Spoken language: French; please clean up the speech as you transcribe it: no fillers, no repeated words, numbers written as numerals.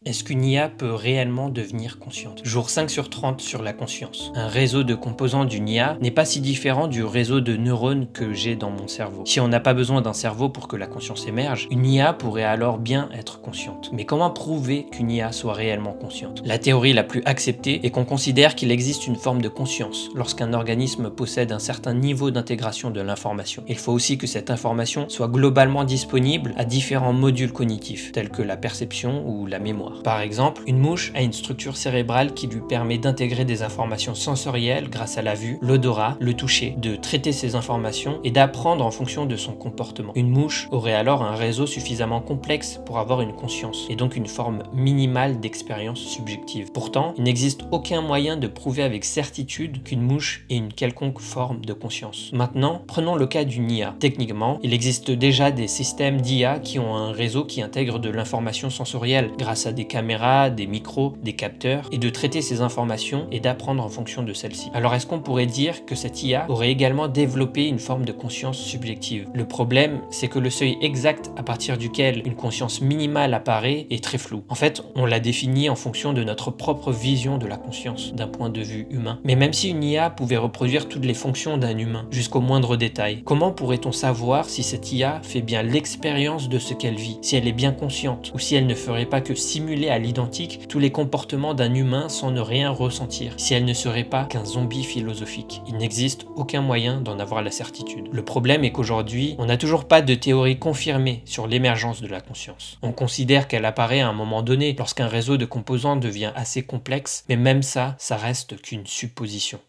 Est-ce qu'une IA peut réellement devenir consciente? Jour 5 sur 30 sur la conscience. Un réseau de composants d'une IA n'est pas si différent du réseau de neurones que j'ai dans mon cerveau. Si on n'a pas besoin d'un cerveau pour que la conscience émerge, une IA pourrait alors bien être consciente. Mais comment prouver qu'une IA soit réellement consciente? La théorie la plus acceptée est qu'on considère qu'il existe une forme de conscience lorsqu'un organisme possède un certain niveau d'intégration de l'information. Il faut aussi que cette information soit globalement disponible à différents modules cognitifs, tels que la perception ou la mémoire. Par exemple, une mouche a une structure cérébrale qui lui permet d'intégrer des informations sensorielles grâce à la vue, l'odorat, le toucher, de traiter ces informations et d'apprendre en fonction de son comportement. Une mouche aurait alors un réseau suffisamment complexe pour avoir une conscience et donc une forme minimale d'expérience subjective. Pourtant, il n'existe aucun moyen de prouver avec certitude qu'une mouche ait une quelconque forme de conscience. Maintenant, prenons le cas d'une IA. Techniquement, il existe déjà des systèmes d'IA qui ont un réseau qui intègre de l'information sensorielle grâce à des caméras, des micros, des capteurs, et de traiter ces informations et d'apprendre en fonction de celles-ci. Alors est-ce qu'on pourrait dire que cette IA aurait également développé une forme de conscience subjective? Le problème, c'est que le seuil exact à partir duquel une conscience minimale apparaît est très flou. En fait, on la définit en fonction de notre propre vision de la conscience, d'un point de vue humain. Mais même si une IA pouvait reproduire toutes les fonctions d'un humain, jusqu'au moindre détail, comment pourrait-on savoir si cette IA fait bien l'expérience de ce qu'elle vit, si elle est bien consciente, ou si elle ne ferait pas que simuler à l'identique tous les comportements d'un humain sans ne rien ressentir, si elle ne serait pas qu'un zombie philosophique? Il n'existe aucun moyen d'en avoir la certitude. Le problème est qu'aujourd'hui, on n'a toujours pas de théorie confirmée sur l'émergence de la conscience. On considère qu'elle apparaît à un moment donné lorsqu'un réseau de composants devient assez complexe, mais même ça reste qu'une supposition.